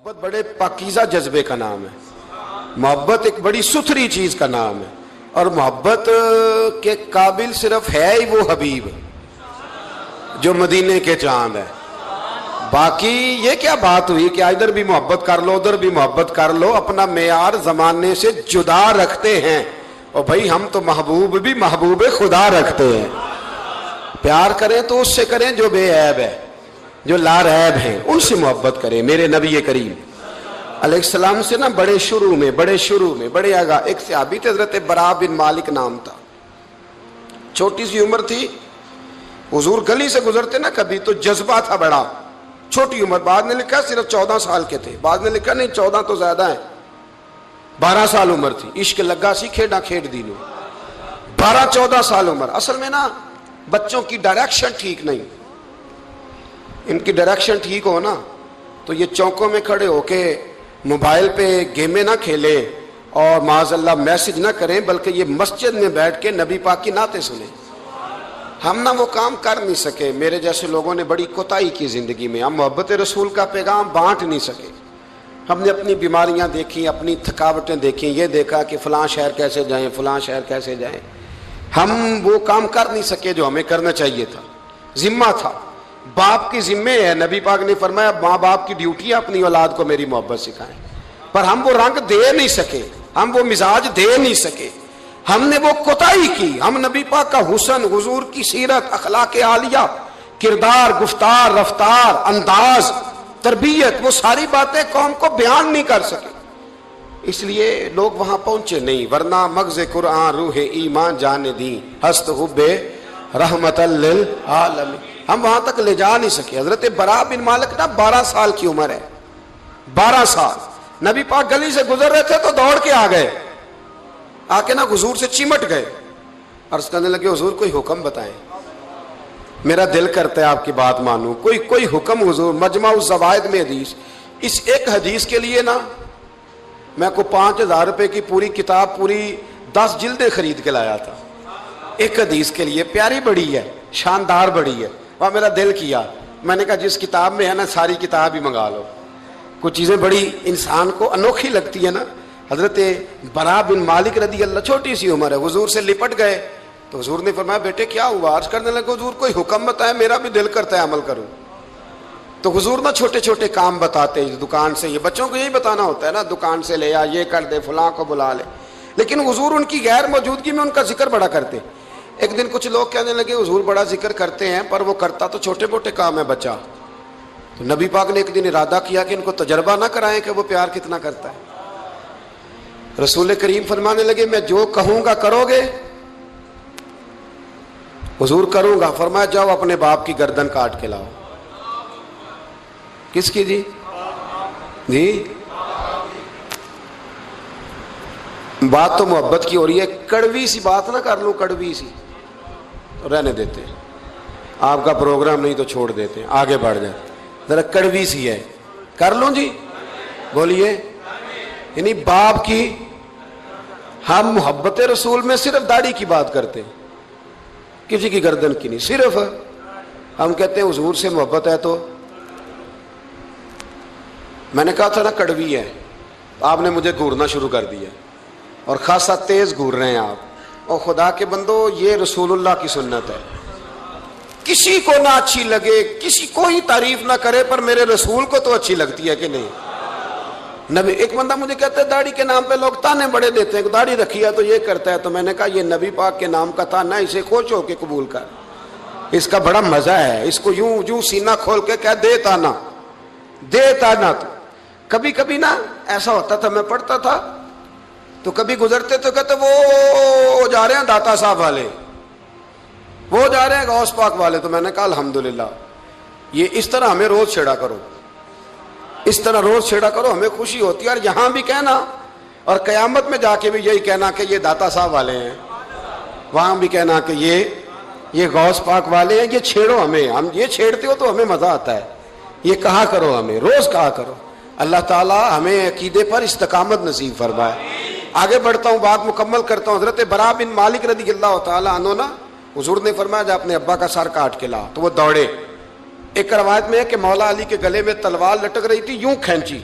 محبت بڑے پاکیزہ جذبے کا نام ہے. محبت ایک بڑی ستھری چیز کا نام ہے, اور محبت کے قابل صرف ہے ہی وہ حبیب جو مدینے کے چاند ہے. باقی یہ کیا بات ہوئی کہ ادھر بھی محبت کر لو ادھر بھی محبت کر لو, اپنا معیار زمانے سے جدا رکھتے ہیں. اور بھائی ہم تو محبوب بھی محبوب خدا رکھتے ہیں. پیار کریں تو اس سے کریں جو بے عیب ہے, جو لا ریب ہیں, ان سے محبت کریں. میرے نبی کریم علیہ السلام سے نا بڑے شروع میں بڑے آگاہ ایک صحابی تھے, حضرت برا بن مالک نام تھا. چھوٹی سی عمر تھی, حضور گلی سے گزرتے نا کبھی تو جذبہ تھا بڑا. چھوٹی عمر, بعد نے لکھا صرف 14 سال کے تھے, بعد نے لکھا نہیں 14 تو زیادہ ہیں, 12 سال عمر تھی. عشق لگا سی کھیڑا کھیڑ دینو. 12-14 سال عمر. اصل میں نا بچوں کی ڈائریکشن ٹھیک نہیں, ان کی ڈائریکشن ٹھیک ہو نا تو یہ چوکوں میں کھڑے ہو کے موبائل پہ گیمیں نہ کھیلیں اور معاذ اللہ میسج نہ کریں, بلکہ یہ مسجد میں بیٹھ کے نبی پاک کی نعتیں سنیں. ہم نہ وہ کام کر نہیں سکے. میرے جیسے لوگوں نے بڑی کوتاہی کی زندگی میں. ہم محبت رسول کا پیغام بانٹ نہیں سکے. ہم نے اپنی بیماریاں دیکھی, اپنی تھکاوٹیں دیکھیں, یہ دیکھا کہ فلاں شہر کیسے جائیں فلاں شہر کیسے جائیں. ہم وہ کام کر نہیں سکے جو ہمیں کرنا چاہیے تھا. ذمہ تھا, باپ کی ذمہ ہے. نبی پاک نے فرمایا ماں باپ کی ڈیوٹی ہے اپنی اولاد کو میری محبت سکھائیں. پر ہم وہ رنگ دے نہیں سکے, ہم وہ مزاج دے نہیں سکے, ہم نے وہ کوتاہی کی. ہم نبی پاک کا حسن, حضور کی سیرت, اخلاق عالیہ, کردار, گفتار, رفتار, انداز, تربیت, وہ ساری باتیں قوم کو بیان نہیں کر سکے. اس لیے لوگ وہاں پہنچے نہیں, ورنہ مغز قرآن روح ایمان جانے دی ہست حب رحمت للعالمین. ہم وہاں تک لے جا نہیں سکے. حضرت برا بن مالک نا 12 سال کی عمر ہے, 12 سال. نبی پاک گلی سے گزر رہے تھے تو دوڑ کے آ گئے, آ کے نا حضور سے چمٹ گئے. عرض کرنے لگے حضور کوئی حکم بتائیں, میرا دل کرتا ہے آپ کی بات مانوں. کوئی حکم حضور. مجمع الزوائد میں حدیث, اس ایک حدیث کے لیے نا میں کو 5000 روپے کی پوری کتاب, پوری 10 جلدیں خرید کے لایا تھا ایک حدیث کے لیے. پیاری بڑی ہے, شاندار بڑی ہے. وہاں میرا دل کیا, میں نے کہا جس کتاب میں ہے نا ساری کتاب ہی منگا لو. کچھ چیزیں بڑی انسان کو انوکھی لگتی ہے نا. حضرت برا بن مالک رضی اللہ, چھوٹی سی عمر ہے, حضور سے لپٹ گئے تو حضور نے فرمایا بیٹے کیا ہوا؟ عرض کرنے لگے حضور کوئی حکم بتائے, میرا بھی دل کرتا ہے عمل کروں. تو حضور نا چھوٹے چھوٹے کام بتاتے ہیں. دکان سے, یہ بچوں کو یہی بتانا ہوتا ہے نا, دکان سے لے آ, یہ کر دے, فلاں کو بلا لے. لیکن حضور ان کی غیر موجودگی میں ان کا ذکر بڑا کرتے. ایک دن کچھ لوگ کہنے لگے حضور بڑا ذکر کرتے ہیں پر وہ کرتا تو چھوٹے موٹے کام ہے بچہ. تو نبی پاک نے ایک دن ارادہ کیا کہ ان کو تجربہ نہ کرائیں کہ وہ پیار کتنا کرتا ہے. رسول کریم فرمانے لگے میں جو کہوں گا کرو گے؟ حضور کروں گا. فرمایا جاؤ اپنے باپ کی گردن کاٹ کے لاؤ. کس کی جی؟ بات تو محبت کی ہو رہی ہے. کڑوی سی بات نہ کر لوں, کڑوی سی تو رہنے دیتے ہیں. آپ کا پروگرام نہیں تو چھوڑ دیتے ہیں, آگے بڑھ جائیں. ذرا کڑوی سی ہے, کر لوں جی, بولیے. یعنی باپ کی, ہم محبت رسول میں صرف داڑھی کی بات کرتے ہیں, کسی کی گردن کی نہیں. صرف ہم کہتے ہیں حضور سے محبت ہے تو میں نے کہا تھا نا کڑوی ہے, آپ نے مجھے گھورنا شروع کر دیا اور خاصا تیز گھور رہے ہیں آپ. اور خدا کے بندو یہ رسول اللہ کی سنت ہے. کسی کو نہ اچھی لگے, کسی کوئی تعریف نہ کرے, پر میرے رسول کو تو اچھی لگتی ہے کہ نہیں. نبی, ایک بندہ مجھے کہتا ہے داڑھی کے نام پہ لوگ تانے بڑے دیتے ہیں, داڑھی رکھی ہے تو یہ کرتا ہے. تو میں نے کہا یہ نبی پاک کے نام کا تانا, اسے خوش ہو کے قبول کر, اس کا بڑا مزہ ہے. اس کو یوں سینہ کھول کے کہہ دے تانا, دے تانا. تو کبھی کبھی نا ایسا ہوتا تھا, میں پڑھتا تھا تو کبھی گزرتے تو کہتے وہ جا رہے ہیں داتا صاحب والے, وہ جا رہے ہیں غوث پاک والے. تو میں نے کہا الحمدللہ, یہ اس طرح ہمیں روز چھیڑا کرو, اس طرح روز چھیڑا کرو, ہمیں خوشی ہوتی ہے. اور یہاں بھی کہنا اور قیامت میں جا کے بھی یہی کہنا کہ یہ داتا صاحب والے ہیں, وہاں بھی کہنا کہ یہ غوث پاک والے ہیں. یہ چھیڑو ہمیں, ہم یہ چھیڑتے ہو تو ہمیں مزہ آتا ہے. یہ کہا کرو, ہمیں روز کہا کرو. اللہ تعالیٰ ہمیں عقیدے پر استقامت نصیب فرمائے. آگے بڑھتا ہوں, بات مکمل کرتا ہوں. حضرت برا بن مالک رضی اللہ تعالیٰ عنہ نا, حضور نے فرمایا جا اپنے ابا کا سر کاٹ کے لا. تو وہ دوڑے. ایک روایت میں ہے کہ مولا علی کے گلے میں تلوار لٹک رہی تھی, یوں کھینچی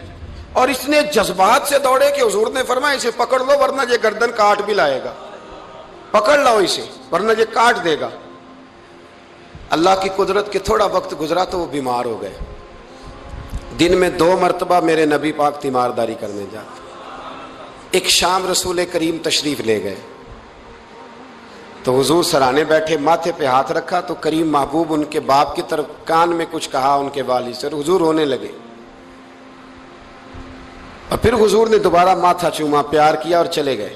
اور اتنے جذبات سے دوڑے کہ حضور نے فرمایا اسے پکڑ لو ورنہ یہ گردن کاٹ بھی لائے گا، پکڑ لو اسے ورنہ یہ کاٹ دے گا۔ اللہ کی قدرت کے تھوڑا وقت گزرا تو وہ بیمار ہو گئے۔ دن میں 2 مرتبہ میرے نبی پاک تیمارداری کرنے جاتے۔ ایک شام رسول کریم تشریف لے گئے تو حضور سرانے بیٹھے، ماتھے پہ ہاتھ رکھا تو کریم محبوب ان کے باپ کی طرف کان میں کچھ کہا ان کے والد سے، حضور رونے لگے، اور پھر حضور نے دوبارہ ماتھا چوما، پیار کیا اور چلے گئے۔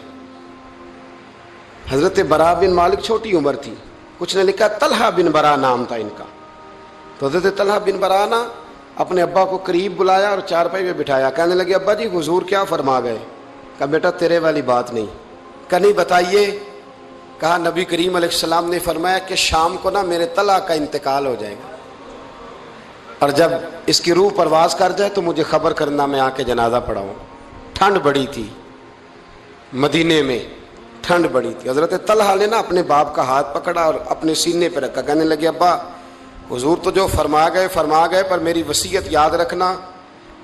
حضرت برا بن مالک چھوٹی عمر تھی، کچھ نے لکھا طلحہ بن برا نام تھا ان کا، تو حضرت طلحہ بن برا نا اپنے ابا کو قریب بلایا اور چارپائی پہ بٹھایا، کہنے لگے ابا جی حضور کیا فرما گئے؟ کہا بیٹا تیرے والی بات نہیں۔ کہا نہیں بتائیے۔ کہا نبی کریم علیہ السلام نے فرمایا کہ شام کو نا میرے طلحہ کا انتقال ہو جائے گا، اور جب اس کی روح پرواز کر جائے تو مجھے خبر کرنا، میں آ کے جنازہ پڑھاؤں۔ ٹھنڈ بڑی تھی مدینے میں، ٹھنڈ بڑی تھی۔ حضرت طلحہ نے نا اپنے باپ کا ہاتھ پکڑا اور اپنے سینے پہ رکھا، کہنے لگے ابا حضور تو جو فرما گئے پر میری وصیت یاد رکھنا،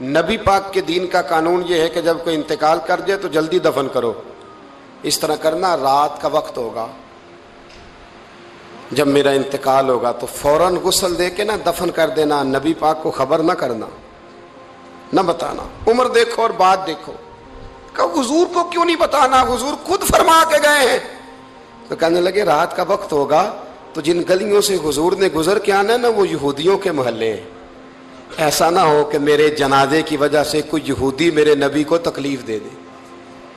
نبی پاک کے دین کا قانون یہ ہے کہ جب کوئی انتقال کر جائے تو جلدی دفن کرو، اس طرح کرنا رات کا وقت ہوگا، جب میرا انتقال ہوگا تو فوراً غسل دے کے نا دفن کر دینا، نبی پاک کو خبر نہ کرنا، نہ بتانا۔ عمر دیکھو اور بات دیکھو، کہ حضور کو کیوں نہیں بتانا، حضور خود فرما کے گئے ہیں۔ تو کہنے لگے رات کا وقت ہوگا تو جن گلیوں سے حضور نے گزر کے آنا ہے نا وہ یہودیوں کے محلے ہیں، ایسا نہ ہو کہ میرے جنازے کی وجہ سے کوئی یہودی میرے نبی کو تکلیف دے دے،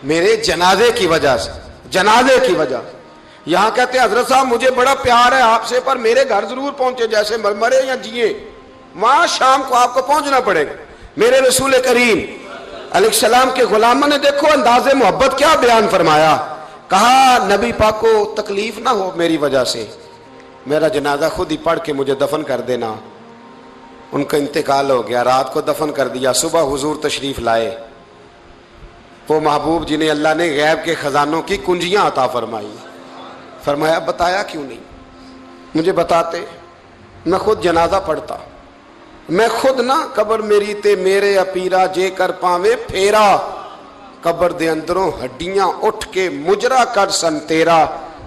میرے جنازے کی وجہ سے، جنازے کی وجہ سے۔ یہاں کہتے ہیں حضرت صاحب مجھے بڑا پیار ہے آپ سے پر میرے گھر ضرور پہنچے، جیسے مرے یا جیے، وہاں شام کو آپ کو پہنچنا پڑے گا۔ میرے رسول کریم علیہ السلام کے غلاموں نے دیکھو انداز محبت کیا بیان فرمایا، کہا نبی پاک کو تکلیف نہ ہو میری وجہ سے، میرا جنازہ خود ہی پڑھ کے مجھے دفن کر دینا۔ ان کا انتقال ہو گیا، رات کو دفن کر دیا، صبح حضور تشریف لائے، وہ محبوب جنہیں اللہ نے غیب کے خزانوں کی کنجیاں عطا فرمائی، فرمایا بتایا کیوں نہیں، مجھے بتاتے، میں خود جنازہ پڑھتا، میں خود نہ قبر میری تے میرے اپیرا جے کر پاوے پھیرا، قبر دے اندروں ہڈیاں اٹھ کے مجرا کر سن تیرا۔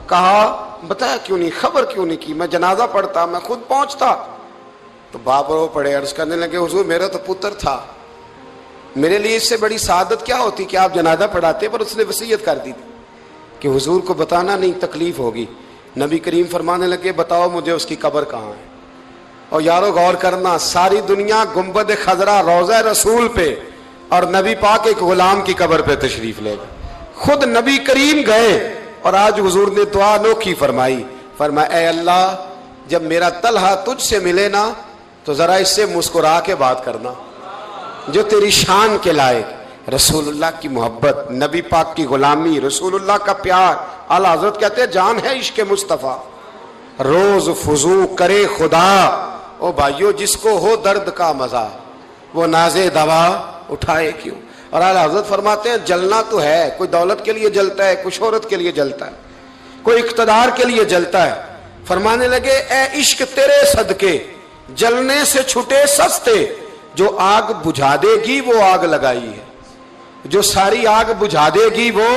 کہا بتایا کیوں نہیں، خبر کیوں نہیں کی، میں جنازہ پڑھتا، میں خود پہنچتا۔ تو باپ رو پڑے، عرض کرنے لگے حضور میرا تو پتر تھا، میرے لیے اس سے بڑی سعادت کیا ہوتی کہ آپ جنازہ پڑھاتے، پر اس نے وصیت کر دی تھی کہ حضور کو بتانا نہیں، تکلیف ہوگی۔ نبی کریم فرمانے لگے بتاؤ مجھے اس کی قبر کہاں ہے۔ اور یارو غور کرنا، ساری دنیا گنبد خضرا روضہ رسول پہ اور نبی پاک ایک غلام کی قبر پہ تشریف لے گئے، خود نبی کریم گئے، اور آج حضور نے دعا انوکھی فرمائی، فرمایا اے اللہ جب میرا طلحہ تجھ سے ملے نا تو ذرا اس سے مسکرا کے بات کرنا جو تیری شان کے لائق۔ رسول اللہ کی محبت، نبی پاک کی غلامی، رسول اللہ کا پیار۔ اعلیٰ حضرت کہتے ہیں جان ہے عشق مصطفیٰ، روز فضو کرے خدا، او بھائیو جس کو ہو درد کا مزہ وہ نازے دوا اٹھائے کیوں۔ اور اعلیٰ حضرت فرماتے ہیں جلنا تو ہے، کوئی دولت کے لیے جلتا ہے، کوئی شہرت کے لیے جلتا ہے، کوئی اقتدار کے لیے جلتا ہے۔ فرمانے لگے اے عشق تیرے صدقے جلنے سے چھٹے سستے، جو آگ بجھا دے گی وہ آگ لگائی ہے، جو ساری آگ بجھا دے گی وہ